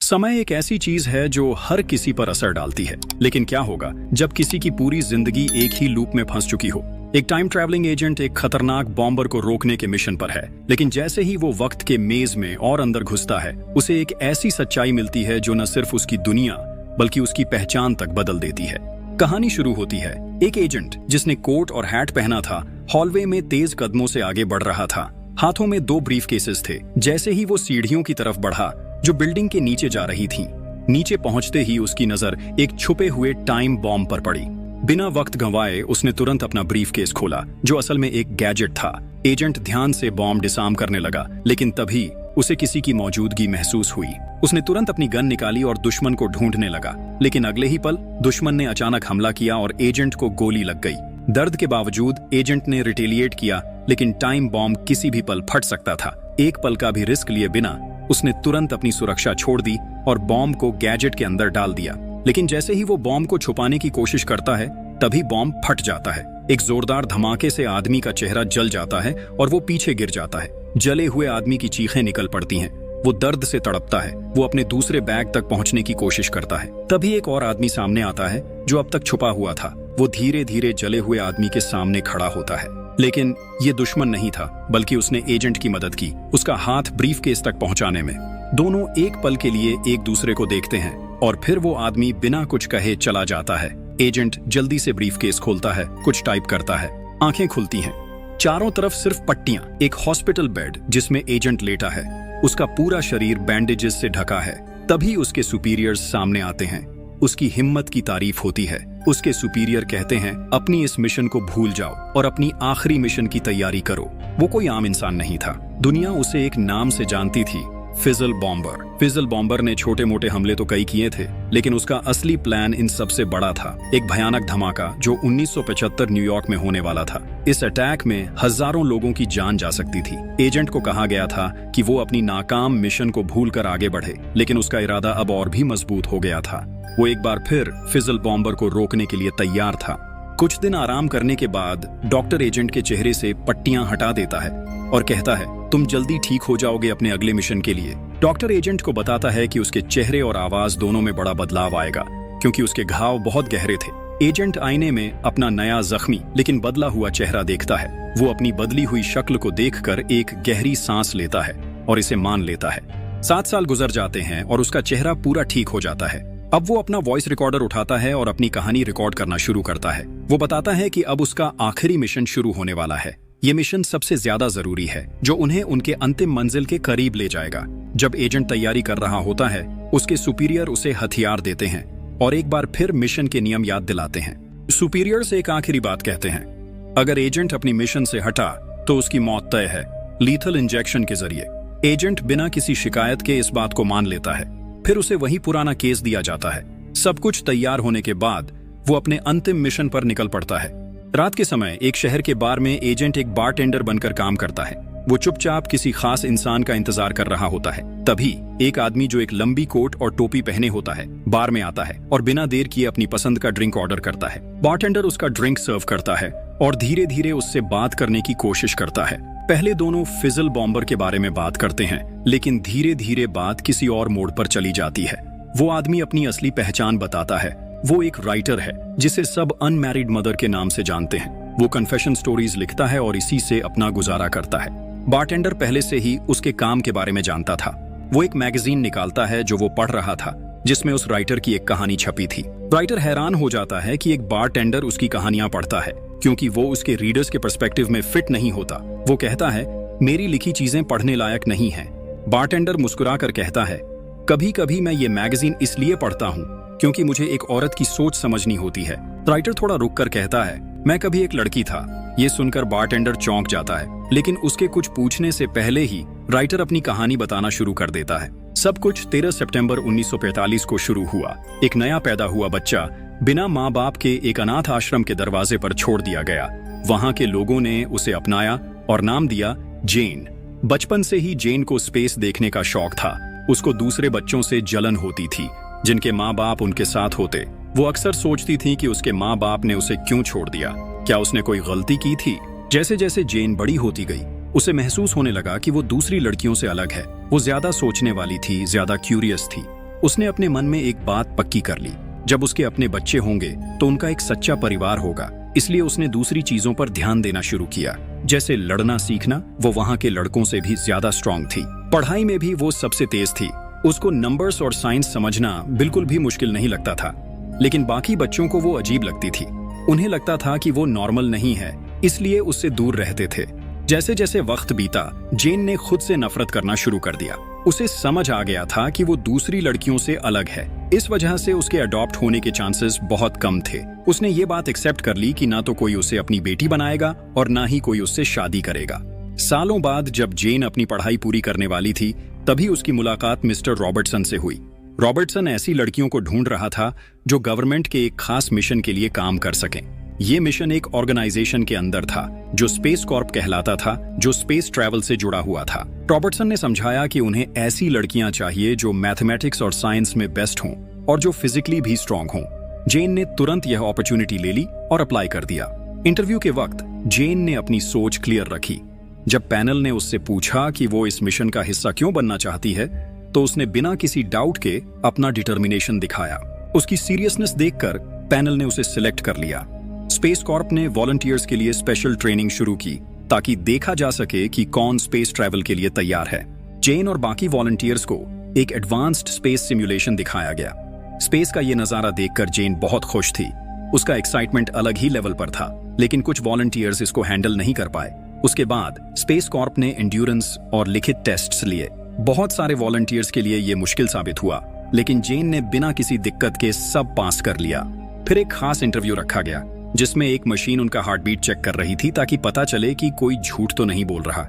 समय एक ऐसी चीज है जो हर किसी पर असर डालती है, लेकिन क्या होगा जब किसी की पूरी जिंदगी एक ही लूप में फंस चुकी हो। एक टाइम ट्रैवलिंग एजेंट एक खतरनाक बॉम्बर को रोकने के मिशन पर है, लेकिन जैसे ही वो वक्त के मेज में और अंदर घुसता है, उसे एक ऐसी सच्चाई मिलती है जो न सिर्फ उसकी दुनिया बल्कि उसकी पहचान तक बदल देती है। कहानी शुरू होती है एक एजेंट जिसने कोट और हैट पहना था, हॉलवे में तेज कदमों से आगे बढ़ रहा था। हाथों में 2 ब्रीफकेसेस थे। जैसे ही वो सीढ़ियों की तरफ बढ़ा जो बिल्डिंग के नीचे जा रही थीं, नीचे पहुंचते ही उसकी नजर एक छुपे हुए टाइम बॉम्ब पर पड़ी। बिना वक्त गंवाए उसने तुरंत अपना ब्रीफकेस खोला, जो असल में एक गैजेट था। एजेंट ध्यान से बॉम्ब डिसार्म करने लगा, लेकिन तभी उसे किसी की मौजूदगी महसूस हुई। उसने तुरंत अपनी गन निकाली और दुश्मन को ढूंढने लगा, लेकिन अगले ही पल दुश्मन ने अचानक हमला किया और एजेंट को गोली लग गई। दर्द के बावजूद एजेंट ने रिटेलिएट किया, लेकिन टाइम बॉम्ब किसी भी पल फट सकता था। एक पल का भी रिस्क लिए बिना उसने तुरंत अपनी सुरक्षा छोड़ दी और बॉम्ब को गैजेट के अंदर डाल दिया। लेकिन जैसे ही वो बॉम्ब को छुपाने की कोशिश करता है, तभी बॉम्ब फट जाता है। एक जोरदार धमाके से आदमी का चेहरा जल जाता है और वो पीछे गिर जाता है। जले हुए आदमी की चीखें निकल पड़ती हैं। वो दर्द से तड़पता है। वो अपने दूसरे बैग तक पहुंचने की कोशिश करता है। तभी एक और आदमी सामने आता है जो अब तक छुपा हुआ था। वो धीरे धीरे जले हुए आदमी के सामने खड़ा होता है, लेकिन ये दुश्मन नहीं था, बल्कि उसने एजेंट की मदद की, उसका हाथ ब्रीफकेस तक पहुंचाने में। दोनों एक पल के लिए एक दूसरे को देखते हैं और फिर वो आदमी बिना कुछ कहे चला जाता है। एजेंट जल्दी से ब्रीफकेस खोलता है, कुछ टाइप करता है, आंखें खुलती हैं। चारों तरफ सिर्फ पट्टियां, एक हॉस्पिटल बेड जिसमें एजेंट लेटा है, उसका पूरा शरीर बैंडेजेस से ढका है। तभी उसके सुपीरियर्स सामने आते हैं। उसकी हिम्मत की तारीफ होती है। उसके सुपीरियर कहते हैं, अपनी इस मिशन को भूल जाओ और अपनी आखिरी मिशन की तैयारी करो। वो कोई आम इंसान नहीं था। दुनिया उसे एक नाम से जानती थी, फिजल बॉम्बर। फिजल बॉम्बर ने छोटे मोटे हमले तो कई किए थे, लेकिन उसका असली प्लान इन सबसे बड़ा था। एक भयानक धमाका जो 1975 न्यूयॉर्क में होने वाला था। इस अटैक में हजारों लोगों की जान जा सकती थी। एजेंट को कहा गया था कि वो अपनी नाकाम मिशन को भूलकर आगे बढ़े, लेकिन उसका इरादा अब और भी मजबूत हो गया था। वो एक बार फिर फिजल बॉम्बर को रोकने के लिए तैयार था। कुछ दिन आराम करने के बाद डॉक्टर एजेंट के चेहरे से पट्टियां हटा देता है और कहता है, तुम जल्दी ठीक हो जाओगे अपने अगले मिशन के लिए। डॉक्टर एजेंट को बताता है कि उसके चेहरे और आवाज दोनों में बड़ा बदलाव आएगा, क्योंकि उसके घाव बहुत गहरे थे। एजेंट आईने में अपना नया जख्मी लेकिन बदला हुआ चेहरा देखता है। वो अपनी बदली हुई शक्ल को देखकर एक गहरी सांस लेता है और इसे मान लेता है। 7 साल गुजर जाते हैं और उसका चेहरा पूरा ठीक हो जाता है। अब वो अपना वॉइस रिकॉर्डर उठाता है और अपनी कहानी रिकॉर्ड करना शुरू करता है। वो बताता है कि अब उसका आखिरी मिशन शुरू होने वाला है। ये मिशन सबसे ज्यादा जरूरी है, जो उन्हें उनके अंतिम मंजिल के करीब ले जाएगा। जब एजेंट तैयारी कर रहा होता है, उसके सुपीरियर उसे हथियार देते हैं और एक बार फिर मिशन के नियम याद दिलाते हैं। सुपीरियर से एक आखिरी बात कहते हैं, अगर एजेंट अपनी मिशन से हटा तो उसकी मौत तय है, लीथल इंजेक्शन के जरिए। एजेंट बिना किसी शिकायत के इस बात को मान लेता है। फिर उसे वही पुराना केस दिया जाता है। सब कुछ तैयार होने के बाद वो अपने अंतिम मिशन पर निकल पड़ता है। रात के समय एक शहर के बार में एजेंट एक बारटेंडर बनकर काम करता है। वो चुपचाप किसी खास इंसान का इंतजार कर रहा होता है। तभी एक आदमी जो एक लंबी कोट और टोपी पहने होता है, बार में आता है और बिना देर किए अपनी पसंद का ड्रिंक ऑर्डर करता है। बारटेंडर उसका ड्रिंक सर्व करता है और धीरे धीरे उससे बात करने की कोशिश करता है। पहले दोनों फिजल बॉम्बर के बारे में बात करते हैं, लेकिन धीरे धीरे बात किसी और मोड़ पर चली जाती है। वो आदमी अपनी असली पहचान बताता है। वो एक राइटर है जिसे सब अनमैरिड मदर के नाम से जानते हैं। वो कन्फेशन स्टोरीज लिखता है और इसी से अपना गुजारा करता है। बारटेंडर पहले से ही उसके काम के बारे में जानता था। वो एक मैगजीन निकालता है जो वो पढ़ रहा था, जिसमें उस राइटर की एक कहानी छपी थी। राइटर हैरान हो जाता है कि एक बारटेंडर उसकी कहानियां पढ़ता है, क्योंकि वो उसके रीडर्स के पर्सपेक्टिव में फिट नहीं होता। वो कहता है, मेरी लिखी चीजें पढ़ने लायक नहीं हैं। बारटेंडर मुस्कुराकर कहता है, कभी कभी मैं ये मैगजीन इसलिए पढ़ता हूँ क्योंकि मुझे एक औरत की सोच समझनी होती है। राइटर थोड़ा रुक कर कहता है, मैं कभी एक लड़की था। ये सुनकर बारटेंडर चौंक जाता है, लेकिन उसके कुछ पूछने से पहले ही राइटर अपनी कहानी बताना शुरू कर देता है। सब कुछ 13 सितंबर 1945 को शुरू हुआ। एक नया पैदा हुआ बच्चा बिना माँ बाप के एक अनाथ आश्रम के दरवाजे पर छोड़ दिया गया। वहां के लोगों ने उसे अपनाया और नाम दिया जेन। बचपन से ही जेन को स्पेस देखने का शौक था। उसको दूसरे बच्चों से जलन होती थी जिनके माँ बाप उनके साथ होते। वो अक्सर सोचती थी कि उसके माँ बाप ने उसे क्यों छोड़ दिया। क्या उसने कोई गलती की थी? जैसे जैसे जेन बड़ी होती गई, उसे महसूस होने लगा कि वो दूसरी लड़कियों से अलग है। वो ज्यादा सोचने वाली थी, ज्यादा क्यूरियस थी। उसने अपने मन में एक बात पक्की कर ली, जब उसके अपने बच्चे होंगे तो उनका एक सच्चा परिवार होगा। इसलिए उसने दूसरी चीजों पर ध्यान देना शुरू किया, जैसे लड़ना सीखना। वो वहां के लड़कों से भी ज्यादा स्ट्रांग थी, पढ़ाई में भी वो सबसे तेज थी। उसको नंबर्स और साइंस समझना बिल्कुल भी मुश्किल नहीं लगता था, लेकिन बाकी बच्चों को वो अजीब लगती थी। उन्हें लगता था कि वो नॉर्मल नहीं है, इसलिए उससे दूर रहते थे। जैसे जैसे वक्त बीता, जेन ने खुद से नफरत करना शुरू कर दिया। उसे समझ आ गया था कि वो दूसरी लड़कियों से अलग है, इस वजह से उसके अडॉप्ट होने के चांसेस बहुत कम थे। उसने ये बात एक्सेप्ट कर ली कि ना तो कोई उसे अपनी बेटी बनाएगा और ना ही कोई उससे शादी करेगा। सालों बाद जब जेन अपनी पढ़ाई पूरी करने वाली थी, तभी उसकी मुलाकात मिस्टर रॉबर्टसन से हुई। रॉबर्टसन ऐसी लड़कियों को ढूंढ रहा था जो गवर्नमेंट के एक खास मिशन के लिए काम कर सकें। ये मिशन एक ऑर्गेनाइजेशन के अंदर था जो स्पेस कॉर्प कहलाता था, जो स्पेस ट्रैवल से जुड़ा हुआ था। रॉबर्टसन ने समझाया कि उन्हें ऐसी लड़कियां चाहिए जो मैथमेटिक्स और साइंस में बेस्ट हों और जो फिजिकली भी स्ट्रांग हों। जेन ने तुरंत यह अपॉर्चुनिटी ले ली और अप्लाई कर दिया। इंटरव्यू के वक्त जेन ने अपनी सोच क्लियर रखी। जब पैनल ने उससे पूछा कि वो इस मिशन का हिस्सा क्यों बनना चाहती है, तो उसने बिना किसी डाउट के अपना डिटर्मिनेशन दिखाया। उसकी सीरियसनेस देखकर पैनल ने उसे सिलेक्ट कर लिया। स्पेस कॉर्प ने वॉलंटियर्स के लिए स्पेशल ट्रेनिंग शुरू की ताकि देखा जा सके कि कौन स्पेस ट्रैवल के लिए तैयार है। जेन और बाकी वॉलंटियर्स को एक एडवांस्ड स्पेस सिमुलेशन दिखाया गया। स्पेस का ये नजारा देखकर जेन बहुत खुश थी। उसका एक्साइटमेंट अलग ही लेवल पर था, लेकिन कुछ वॉलंटियर्स इसको हैंडल नहीं कर पाए। उसके बाद स्पेस कॉर्प ने एंड्योरेंस और लिखित टेस्ट्स लिए। बहुत सारे वॉलंटियर्स के लिए ये मुश्किल साबित हुआ, लेकिन जेन ने बिना किसी दिक्कत के सब पास कर लिया। फिर एक खास इंटरव्यू रखा गया जिसमें एक मशीन उनका हार्ट बीट चेक कर रही थी ताकि पता चले कि कोई झूठ तो नहीं बोल रहा।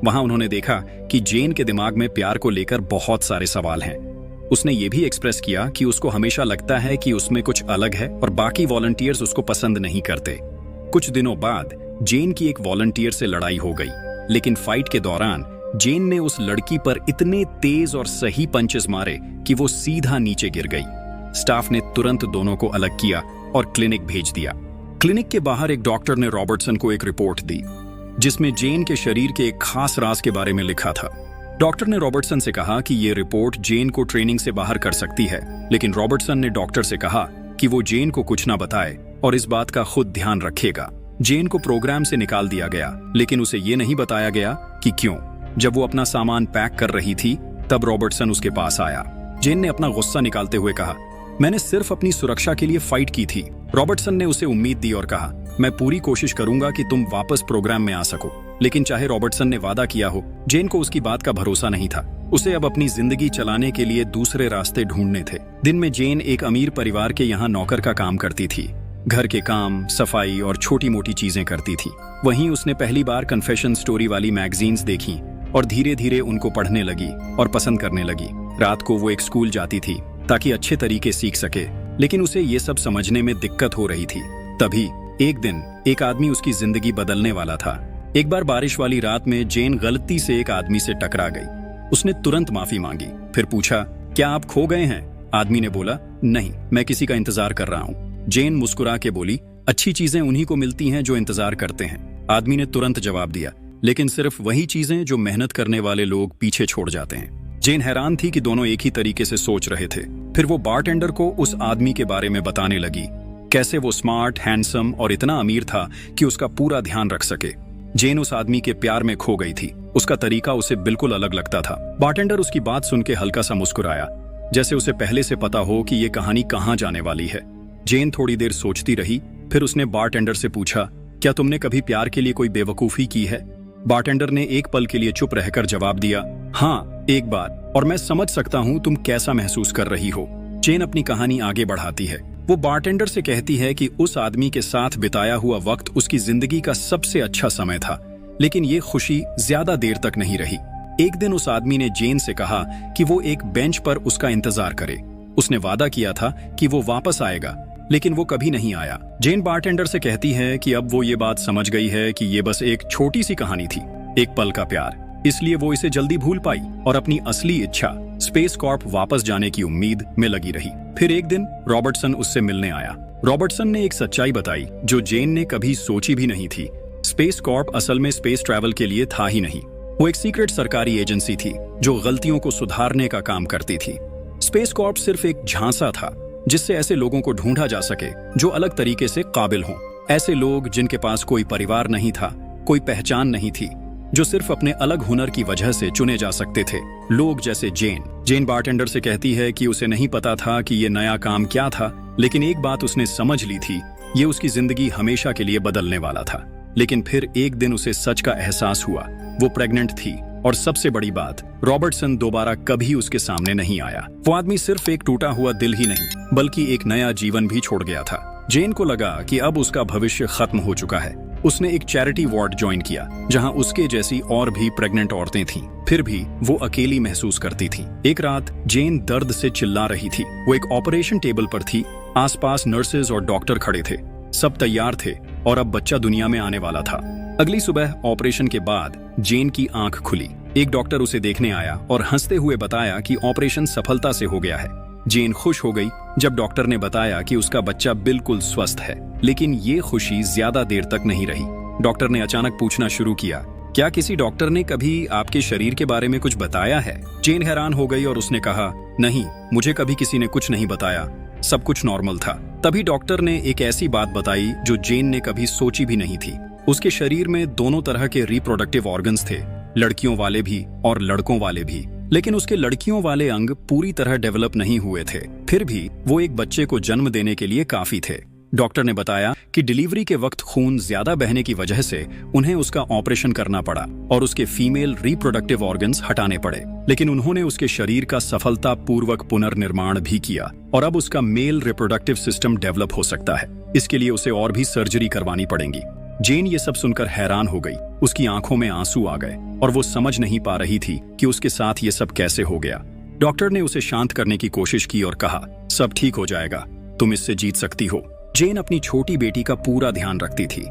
वहां उन्होंने देखा कि जेन के दिमाग में प्यार को लेकर बहुत सारे सवाल हैं। उसने ये भी एक्सप्रेस किया कि उसको हमेशा लगता है कि उसमें कुछ अलग है और बाकी वॉलंटियर्स उसको पसंद नहीं करते। कुछ दिनों बाद जेन की एक वॉलंटियर से लड़ाई हो गई, लेकिन फाइट के दौरान जेन ने उस लड़की पर इतने तेज और सही पंचेस मारे कि वो सीधा नीचे गिर गई। स्टाफ ने तुरंत दोनों को अलग किया और क्लिनिक भेज दिया। क्लिनिक के बाहर एक डॉक्टर ने रॉबर्टसन को एक रिपोर्ट दी जिसमें जेन के शरीर के एक खास राज के बारे में लिखा था। डॉक्टर ने रॉबर्टसन से कहा कि ये रिपोर्ट जेन को ट्रेनिंग से बाहर कर सकती है, लेकिन रॉबर्टसन ने डॉक्टर से कहा कि वो जेन को कुछ ना बताए और इस बात का खुद ध्यान रखेगा। जेन को प्रोग्राम से निकाल दिया गया, लेकिन उसे ये नहीं बताया गया कि क्यों। जब वो अपना सामान पैक कर रही थी, तब रॉबर्टसन उसके पास आया। जेन ने अपना गुस्सा निकालते हुए कहा, मैंने सिर्फ अपनी सुरक्षा के लिए फाइट की थी। रॉबर्टसन ने उसे उम्मीद दी और कहा, मैं पूरी कोशिश करूंगा कि तुम वापस प्रोग्राम में आ सको। लेकिन चाहे रॉबर्टसन ने वादा किया हो, जेन को उसकी बात का भरोसा नहीं था। उसे अब अपनी जिंदगी चलाने के लिए दूसरे रास्ते ढूंढने थे। दिन में जेन एक अमीर परिवार के यहाँ नौकर का काम करती थी। घर के काम, सफाई और छोटी मोटी चीजें करती थी। वहीं उसने पहली बार कन्फेशन स्टोरी वाली मैगजीन्स देखी और धीरे धीरे उनको पढ़ने लगी और पसंद करने लगी। रात को वो एक स्कूल जाती थी ताकि अच्छे तरीके सीख सके, लेकिन उसे ये सब समझने में दिक्कत हो रही थी। तभी एक दिन एक आदमी उसकी जिंदगी बदलने वाला था। एक बार बारिश वाली रात में जेन गलती से एक आदमी से टकरा गई। उसने तुरंत माफी मांगी, फिर पूछा, क्या आप खो गए हैं? आदमी ने बोला, नहीं, मैं किसी का इंतजार कर रहा हूँ। जेन मुस्कुरा के बोली, अच्छी चीजें उन्हीं को मिलती हैं जो इंतजार करते हैं। आदमी ने तुरंत जवाब दिया, लेकिन सिर्फ वही चीजें जो मेहनत करने वाले लोग पीछे छोड़ जाते हैं। जेन हैरान थी कि दोनों एक ही तरीके से सोच रहे थे। फिर वो बारटेंडर को उस आदमी के बारे में बताने लगी, कैसे वो स्मार्ट, हैंडसम और इतना अमीर था कि उसका पूरा ध्यान रख सके। जेन उस आदमी के प्यार में खो गई थी। उसका तरीका उसे बिल्कुल अलग लगता था। बारटेंडर उसकी बात सुन के हल्का सा मुस्कुराया, जैसे उसे पहले से पता हो कि ये कहानी कहाँ जाने वाली है। जेन थोड़ी देर सोचती रही, फिर उसने बारटेंडर से पूछा, क्या तुमने कभी प्यार के लिए कोई बेवकूफी की है? बारटेंडर ने एक पल के लिए चुप रहकर जवाब दिया, हाँ, एक बार, और मैं समझ सकता हूँ तुम कैसा महसूस कर रही हो। जेन अपनी कहानी आगे बढ़ाती है। वो बारटेंडर से कहती है कि उस आदमी के साथ बिताया हुआ वक्त उसकी जिंदगी का सबसे अच्छा समय था, लेकिन ये खुशी ज्यादा देर तक नहीं रही। एक दिन उस आदमी ने जेन से कहा कि वो एक बेंच पर उसका इंतजार करे। उसने वादा किया था कि वो वापस आएगा, लेकिन वो कभी नहीं आया। जेन बारटेंडर से कहती है कि अब वो ये बात समझ गई है कि ये बस एक छोटी सी कहानी थी, एक पल का प्यार, इसलिए वो इसे जल्दी भूल पाई और अपनी असली इच्छा स्पेस कॉर्प वापस जाने की उम्मीद में लगी रही। फिर एक दिन रॉबर्टसन उससे मिलने आया। रॉबर्टसन ने एक सच्चाई बताई जो जेन ने कभी सोची भी नहीं थी। स्पेस कॉर्प असल में स्पेस ट्रैवल के लिए था ही नहीं। वो एक सीक्रेट सरकारी एजेंसी थी जो गलतियों को सुधारने का काम करती थी। स्पेस कॉर्प सिर्फ एक झांसा था जिससे ऐसे लोगों को ढूंढा जा सके जो अलग तरीके से काबिल हों। ऐसे लोग जिनके पास कोई परिवार नहीं था, कोई पहचान नहीं थी, जो सिर्फ अपने अलग हुनर की वजह से चुने जा सकते थे। लोग जैसे जेन बारटेंडर से कहती है कि उसे नहीं पता था कि ये नया काम क्या था, लेकिन एक बात उसने समझ ली थी, ये उसकी जिंदगी हमेशा के लिए बदलने वाला था। लेकिन फिर एक दिन उसे सच का एहसास हुआ, वो प्रेग्नेंट थी। और सबसे बड़ी बात, रॉबर्टसन दोबारा कभी उसके सामने नहीं आया। वो आदमी सिर्फ एक टूटा हुआ दिल ही नहीं, बल्कि एक नया जीवन भी छोड़ गया था। जेन को लगा कि अब उसका भविष्य खत्म हो चुका है। उसने एक चैरिटी वार्ड ज्वाइन किया जहां उसके जैसी और भी प्रेग्नेंट औरतें थीं। फिर भी वो अकेली महसूस करती थी। एक रात जेन दर्द से चिल्ला रही थी। वो एक ऑपरेशन टेबल पर थी। आसपास नर्सेज और डॉक्टर खड़े थे। सब तैयार थे और अब बच्चा दुनिया में आने वाला था। अगली सुबह ऑपरेशन के बाद जेन की आंख खुली। एक डॉक्टर उसे देखने आया और हंसते हुए बताया कि ऑपरेशन सफलता से हो गया है। जेन खुश हो गई जब डॉक्टर ने बताया कि उसका बच्चा बिल्कुल स्वस्थ है। लेकिन ये खुशी ज्यादा देर तक नहीं रही। डॉक्टर ने अचानक पूछना शुरू किया, क्या किसी डॉक्टर ने कभी आपके शरीर के बारे में कुछ बताया है? जेन हैरान हो गई और उसने कहा, नहीं, मुझे कभी किसी ने कुछ नहीं बताया, सब कुछ नॉर्मल था। तभी डॉक्टर ने एक ऐसी बात बताई जो जेन ने कभी सोची भी नहीं थी। उसके शरीर में दोनों तरह के रिप्रोडक्टिव ऑर्गन्स थे, लड़कियों वाले भी और लड़कों वाले भी। लेकिन उसके लड़कियों वाले अंग पूरी तरह डेवलप नहीं हुए थे। फिर भी वो एक बच्चे को जन्म देने के लिए काफी थे। डॉक्टर ने बताया कि डिलीवरी के वक्त खून ज्यादा बहने की वजह से उन्हें उसका ऑपरेशन करना पड़ा और उसके फीमेल रिप्रोडक्टिव ऑर्गन्स हटाने पड़े। लेकिन उन्होंने उसके शरीर का सफलतापूर्वक पुनर्निर्माण भी किया और अब उसका मेल रिप्रोडक्टिव सिस्टम डेवलप हो सकता है। इसके लिए उसे और भी सर्जरी करवानी पड़ेगी। जेन ये सब सुनकर हैरान हो गई। उसकी आंखों में आंसू आ गए और वो समझ नहीं पा रही थी कि उसके साथ ये सब कैसे हो गया। डॉक्टर ने उसे शांत करने की कोशिश की और कहा, सब ठीक हो जाएगा, तुम इससे जीत सकती हो। जेन अपनी छोटी बेटी का पूरा ध्यान रखती थी।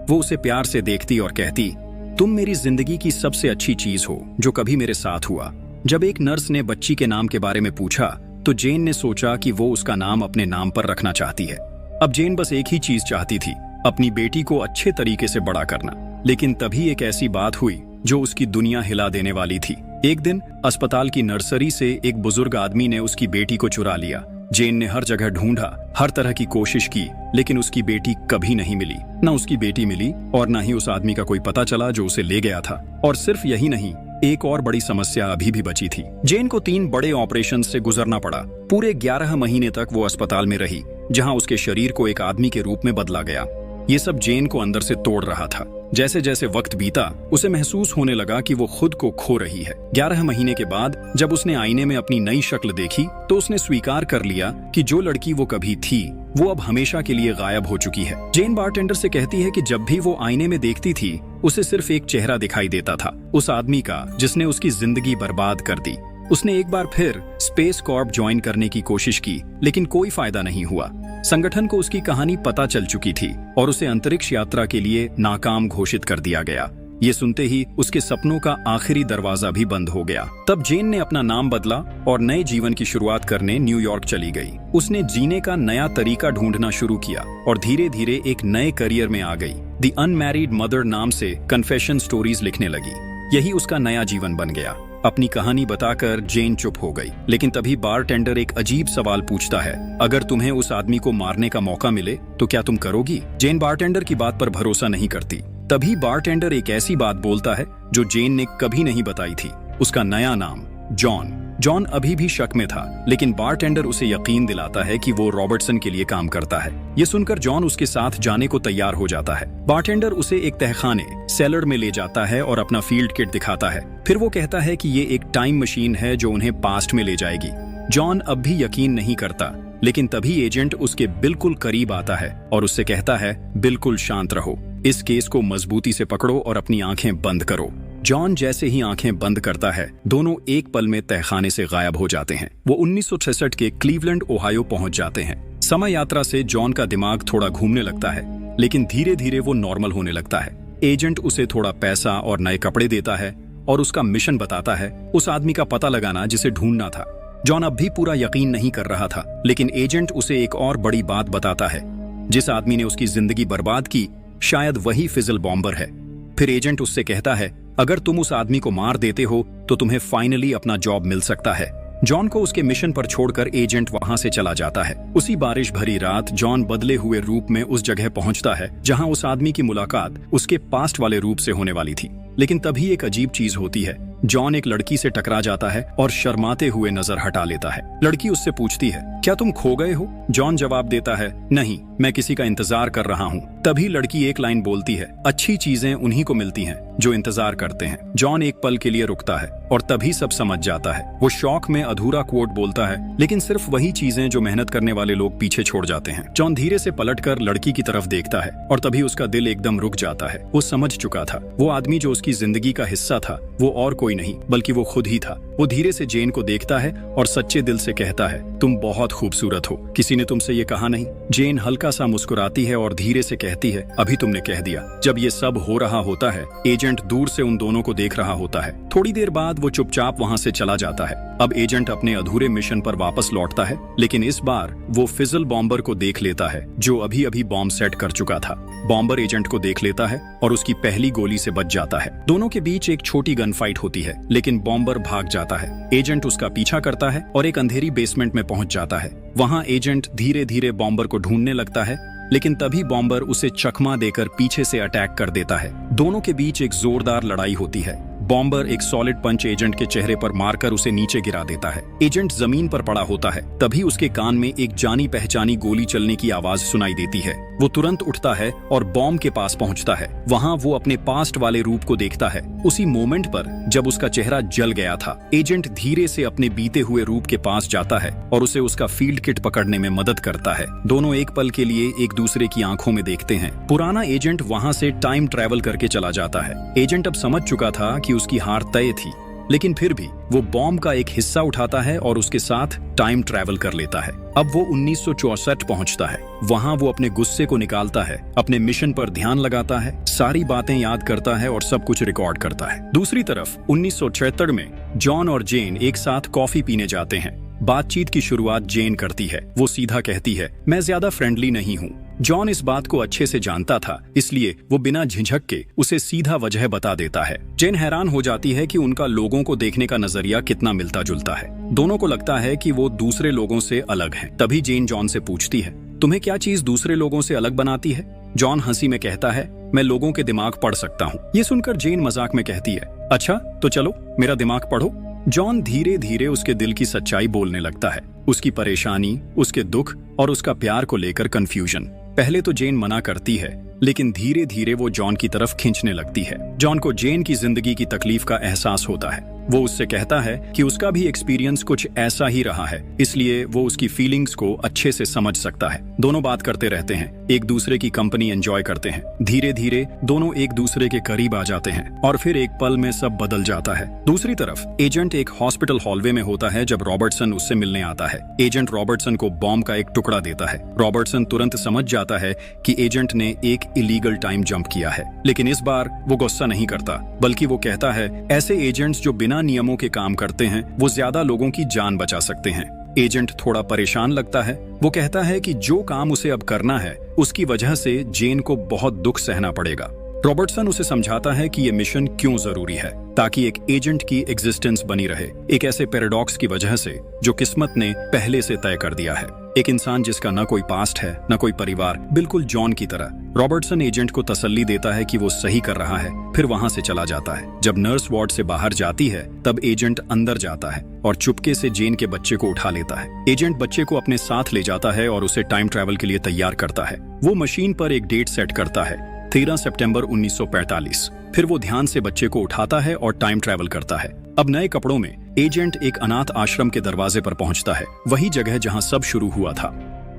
वो उसे प्यार से देखती और कहती, तुम मेरी जिंदगी की सबसे अच्छी चीज हो जो कभी मेरे साथ हुआ। जब एक नर्स ने बच्ची के नाम के बारे में पूछा तो जेन ने सोचा कि वो उसका नाम अपने नाम पर रखना चाहती है। अब जेन बस एक ही चीज चाहती थी, अपनी बेटी को अच्छे तरीके से बड़ा करना। लेकिन तभी एक ऐसी बात हुई जो उसकी दुनिया हिला देने वाली थी। एक दिन अस्पताल की नर्सरी से एक बुजुर्ग आदमी ने उसकी बेटी को चुरा लिया। जेन ने हर जगह ढूंढा, हर तरह की कोशिश की, लेकिन उसकी बेटी कभी नहीं मिली। न उसकी बेटी मिली और न ही उस आदमी का कोई पता चला जो उसे ले गया था। और सिर्फ यही नहीं, एक और बड़ी समस्या अभी भी बची थी। जेन को 3 बड़े ऑपरेशन से गुजरना पड़ा। पूरे 11 महीने तक वो अस्पताल में रही, जहां उसके शरीर को एक आदमी के रूप में बदला गया। ये सब जेन को अंदर से तोड़ रहा था। जैसे जैसे वक्त बीता, उसे महसूस होने लगा कि वो खुद को खो रही है। 11 महीने के बाद जब उसने आईने में अपनी नई शक्ल देखी तो उसने स्वीकार कर लिया कि जो लड़की वो कभी थी वो अब हमेशा के लिए गायब हो चुकी है। जेन बारटेंडर से कहती है कि जब भी वो आईने में देखती थी उसे सिर्फ एक चेहरा दिखाई देता था, उस आदमी का जिसने उसकी जिंदगी बर्बाद कर दी। उसने एक बार फिर स्पेस कॉर्प ज्वाइन करने की कोशिश की, लेकिन कोई फायदा नहीं हुआ। संगठन को उसकी कहानी पता चल चुकी थी और उसे अंतरिक्ष यात्रा के लिए नाकाम घोषित कर दिया गया। ये सुनते ही उसके सपनों का आखिरी दरवाजा भी बंद हो गया। तब जेन ने अपना नाम बदला और नए जीवन की शुरुआत करने न्यूयॉर्क चली गई। उसने जीने का नया तरीका ढूंढना शुरू किया और धीरे धीरे एक नए करियर में आ गई। द अनमैरिड मदर नाम से कन्फेशन स्टोरीज लिखने लगी। यही उसका नया जीवन बन गया। अपनी कहानी बताकर जेन चुप हो गई। लेकिन तभी बारटेंडर एक अजीब सवाल पूछता है, अगर तुम्हें उस आदमी को मारने का मौका मिले तो क्या तुम करोगी? जेन बारटेंडर की बात पर भरोसा नहीं करती। तभी बारटेंडर एक ऐसी बात बोलता है जो जेन ने कभी नहीं बताई थी। उसका नया नाम जॉन। जॉन अभी भी शक में था, लेकिन बारटेंडर उसे यकीन दिलाता है कि वो रॉबर्टसन के लिए काम करता है। ये सुनकर जॉन उसके साथ जाने को तैयार हो जाता है। बारटेंडर उसे एक तहखाने सेलर में ले जाता है और अपना फील्ड किट दिखाता है। फिर वो कहता है कि ये एक टाइम मशीन है जो उन्हें पास्ट में ले जाएगी। जॉन अब भी यकीन नहीं करता, लेकिन तभी एजेंट उसके बिल्कुल करीब आता है और उससे कहता है, बिल्कुल शांत रहो, इस केस को मजबूती से पकड़ो और अपनी आंखें बंद करो। जॉन जैसे ही आंखें बंद करता है, दोनों एक पल में तहखाने से गायब हो जाते हैं। वो 1966 के क्लीवलैंड ओहायो पहुंच जाते हैं। समय यात्रा से जॉन का दिमाग थोड़ा घूमने लगता है, लेकिन धीरे धीरे वो नॉर्मल होने लगता है। एजेंट उसे थोड़ा पैसा और नए कपड़े देता है और उसका मिशन बताता है, उस आदमी का पता लगाना जिसे ढूंढना था। जॉन अब भी पूरा यकीन नहीं कर रहा था, लेकिन एजेंट उसे एक और बड़ी बात बताता है। जिस आदमी ने उसकी जिंदगी बर्बाद की, शायद वही फिजल बॉम्बर है। फिर एजेंट उससे कहता है, अगर तुम उस आदमी को मार देते हो तो तुम्हें फाइनली अपना जॉब मिल सकता है। जॉन को उसके मिशन पर छोड़कर एजेंट वहां से चला जाता है। उसी बारिश भरी रात जॉन बदले हुए रूप में उस जगह पहुंचता है जहां उस आदमी की मुलाकात उसके पास्ट वाले रूप से होने वाली थी। लेकिन तभी एक अजीब चीज होती है। जॉन एक लड़की से टकरा जाता है और शर्माते हुए नजर हटा लेता है। लड़की उससे पूछती है, क्या तुम खो गए हो? जॉन जवाब देता है, नहीं, मैं किसी का इंतजार कर रहा हूँ। तभी लड़की एक लाइन बोलती है, अच्छी चीजें उन्हीं को मिलती हैं जो इंतजार करते हैं। जॉन एक पल के लिए रुकता है और तभी सब समझ जाता है। वो शौक में अधूरा कोट बोलता है, लेकिन सिर्फ वही चीजें जो मेहनत करने वाले लोग पीछे छोड़ जाते हैं। जॉन धीरे से पलटकर लड़की की तरफ देखता है और तभी उसका दिल एकदम रुक जाता है। वो समझ चुका था, वो आदमी जो उसकी जिंदगी का हिस्सा था वो और कोई नहीं बल्कि वो खुद ही था। वो धीरे से जेन को देखता है और सच्चे दिल से कहता है, तुम बहुत खूबसूरत हो, किसी ने तुमसे ये कहा नहीं? जेन हल्का सा मुस्कुराती है और धीरे से कहती है, अभी तुमने कह दिया। जब ये सब हो रहा होता है, एजेंट दूर से उन दोनों को देख रहा होता है। थोड़ी देर बाद वो चुपचाप वहां से चला जाता है। अब एजेंट अपने अधूरे मिशन पर वापस लौटता है, लेकिन इस बार वो फिजल बॉम्बर को देख लेता है जो अभी अभी बॉम्ब सेट कर चुका था। बॉम्बर एजेंट को देख लेता है और उसकी पहली गोली से बच जाता है। दोनों के बीच एक छोटी गन फाइट होती है, लेकिन बॉम्बर भाग जाता है। एजेंट उसका पीछा करता है और एक अंधेरी बेसमेंट में पहुंच जाता है। वहां एजेंट धीरे धीरे बॉम्बर को ढूंढने लगता है, लेकिन तभी बॉम्बर उसे चकमा देकर पीछे से अटैक कर देता है। दोनों के बीच एक जोरदार लड़ाई होती है। बॉम्बर एक सॉलिड पंच एजेंट के चेहरे पर मारकर उसे नीचे गिरा देता है। एजेंट जमीन पर पड़ा होता है। तभी उसके कान में एक जानी पहचानी गोली चलने की आवाज सुनाई देती है। वो तुरंत उठता है और बॉम्ब के पास पहुंचता है। वहां वो अपने पास्ट वाले रूप को देखता है। उसी मोमेंट पर जब उसका चेहरा जल गया था, एजेंट धीरे से अपने बीते हुए रूप के पास जाता है और उसे उसका फील्ड किट पकड़ने में मदद करता है। दोनों एक पल के लिए एक दूसरे की आंखों में देखते हैं। पुराना एजेंट वहां से टाइम ट्रैवल करके चला जाता है। एजेंट अब समझ चुका था कि उसकी हार तय थी, लेकिन फिर भी वो बॉम्ब का एक हिस्सा उठाता है और उसके साथ टाइम ट्रैवल कर लेता है। अब वो 1964 पहुंचता है। वहां वो अपने गुस्से को निकालता है, अपने मिशन पर ध्यान लगाता है, सारी बातें याद करता है और सब कुछ रिकॉर्ड करता है। दूसरी तरफ 1976 में जॉन और जेन एक साथ कॉफी पीने जाते हैं। बातचीत की शुरुआत जेन करती है। वो सीधा कहती है, मैं ज्यादा फ्रेंडली नहीं हूँ। जॉन इस बात को अच्छे से जानता था, इसलिए वो बिना झिझक के उसे सीधा वजह बता देता है। जेन हैरान हो जाती है कि उनका लोगों को देखने का नजरिया कितना मिलता जुलता है। दोनों को लगता है कि वो दूसरे लोगों से अलग हैं। तभी जेन जॉन से पूछती है, तुम्हें क्या चीज दूसरे लोगों से अलग बनाती है? जॉन हंसी में कहता है, मैं लोगों के दिमाग पढ़ सकता हूँ। ये सुनकर जेन मजाक में कहती है, अच्छा तो चलो मेरा दिमाग पढ़ो। जॉन धीरे धीरे उसके दिल की सच्चाई बोलने लगता है, उसकी परेशानी, उसके दुख और उसका प्यार को लेकर कंफ्यूजन। पहले तो जेन मना करती है, लेकिन धीरे धीरे वो जॉन की तरफ खींचने लगती है। जॉन को जेन की जिंदगी की तकलीफ का एहसास होता है। वो उससे कहता है कि उसका भी एक्सपीरियंस कुछ ऐसा ही रहा है, इसलिए वो उसकी फीलिंग्स को अच्छे से समझ सकता है। दोनों बात करते रहते हैं, एक दूसरे की कंपनी एंजॉय करते हैं। धीरे धीरे दोनों एक दूसरे के करीब आ जाते हैं और फिर एक पल में सब बदल जाता है। दूसरी तरफ एजेंट एक हॉस्पिटल हॉलवे में होता है जब रॉबर्टसन उससे मिलने आता है। एजेंट रॉबर्टसन को बॉम्ब का एक टुकड़ा देता है। रॉबर्टसन तुरंत समझ जाता है कि एजेंट ने एक इलीगल टाइम जंप किया है, लेकिन इस बार वो गुस्सा नहीं करता, बल्कि वो कहता है, ऐसे एजेंट्स जो बिना नियमों के काम करते हैं वो ज्यादा लोगों की जान बचा सकते हैं। एजेंट थोड़ा परेशान लगता है। वो कहता है कि जो काम उसे अब करना है उसकी वजह से जेन को बहुत दुख सहना पड़ेगा। रॉबर्टसन उसे समझाता है कि ये मिशन क्यों जरूरी है, ताकि एक एजेंट की एग्जिस्टेंस बनी रहे, एक ऐसे पैराडॉक्स की वजह से जो किस्मत ने पहले से तय कर दिया है। एक इंसान जिसका न कोई पास्ट है न कोई परिवार, बिल्कुल जॉन की तरह। रॉबर्टसन एजेंट को तसल्ली देता है कि वो सही कर रहा है, फिर वहां से चला जाता है। जब नर्स वार्ड से बाहर जाती है तब एजेंट अंदर जाता है और चुपके से जेन के बच्चे को उठा लेता है। एजेंट बच्चे को अपने साथ ले जाता है और उसे टाइम ट्रैवल के लिए तैयार करता है। वो मशीन पर एक डेट सेट करता है, 13 सितंबर 1945। फिर वो ध्यान से बच्चे को उठाता है और टाइम ट्रैवल करता है। अब नए कपड़ों में एजेंट एक अनाथ आश्रम के दरवाजे पर पहुंचता है, वही जगह जहां सब शुरू हुआ था।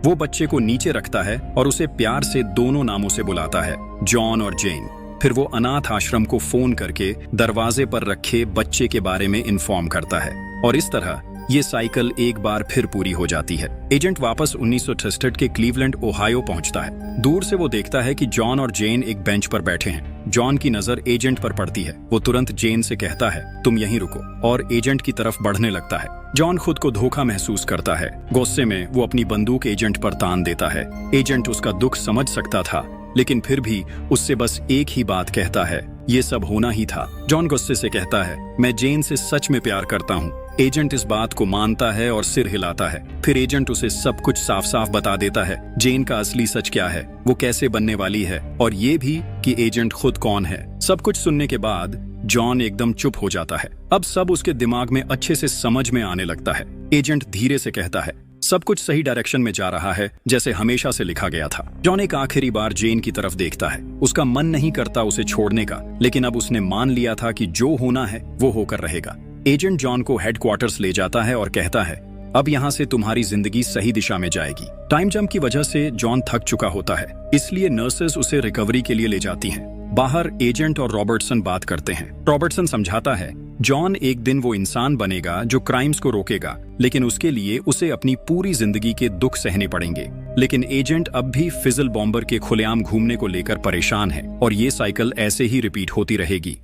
वो बच्चे को नीचे रखता है और उसे प्यार से दोनों नामों से बुलाता है, जॉन और जेन। फिर वो अनाथ आश्रम को फोन करके दरवाजे पर रखे बच्चे के बारे में इन्फॉर्म करता है और इस तरह ये साइकिल एक बार फिर पूरी हो जाती है। एजेंट वापस 1963 के क्लीवलैंड ओहायो पहुंचता है। दूर से वो देखता है कि जॉन और जेन एक बेंच पर बैठे हैं। जॉन की नजर एजेंट पर पड़ती है। वो तुरंत जेन से कहता है, तुम यहीं रुको, और एजेंट की तरफ बढ़ने लगता है। जॉन खुद को धोखा महसूस करता है। गुस्से में वो अपनी बंदूक एजेंट पर तान देता है। एजेंट उसका दुख समझ सकता था, लेकिन फिर भी उससे बस एक ही बात कहता है, ये सब होना ही था। जॉन गुस्से से कहता है, मैं जेन से सच में प्यार करता हूँ, एजेंट इस बात को मानता है और सिर हिलाता है। फिर एजेंट उसे सब कुछ साफ साफ बता देता है, जेन का असली सच क्या है, वो कैसे बनने वाली है, और ये भी कि एजेंट खुद कौन है। सब कुछ सुनने के बाद जॉन एकदम चुप हो जाता है। अब सब उसके दिमाग में अच्छे से समझ में आने लगता है। एजेंट धीरे से कहता है, सब कुछ सही डायरेक्शन में जा रहा है, जैसे हमेशा से लिखा गया था। जॉन एक आखिरी बार जेन की तरफ देखता है। उसका मन नहीं करता उसे छोड़ने का, लेकिन अब उसने मान लिया था कि जो होना है वो होकर रहेगा। एजेंट जॉन को हेडक्वार्टर्स ले जाता है और कहता है, अब यहाँ से तुम्हारी जिंदगी सही दिशा में जाएगी। टाइम जंप की वजह से जॉन थक चुका होता है, इसलिए नर्सेस उसे रिकवरी के लिए ले जाती हैं। बाहर एजेंट और रॉबर्टसन बात करते हैं। रॉबर्टसन समझाता है, जॉन एक दिन वो इंसान बनेगा जो क्राइम्स को रोकेगा, लेकिन उसके लिए उसे अपनी पूरी जिंदगी के दुख सहने पड़ेंगे। लेकिन एजेंट अब भी फिजल बॉम्बर के खुलेआम घूमने को लेकर परेशान है और ये साइकिल ऐसे ही रिपीट होती रहेगी।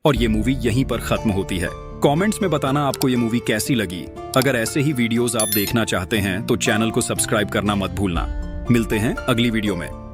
और ये मूवी यहीं पर खत्म होती है। कमेंट्स में बताना आपको ये मूवी कैसी लगी। अगर ऐसे ही वीडियोस आप देखना चाहते हैं तो चैनल को सब्सक्राइब करना मत भूलना। मिलते हैं अगली वीडियो में।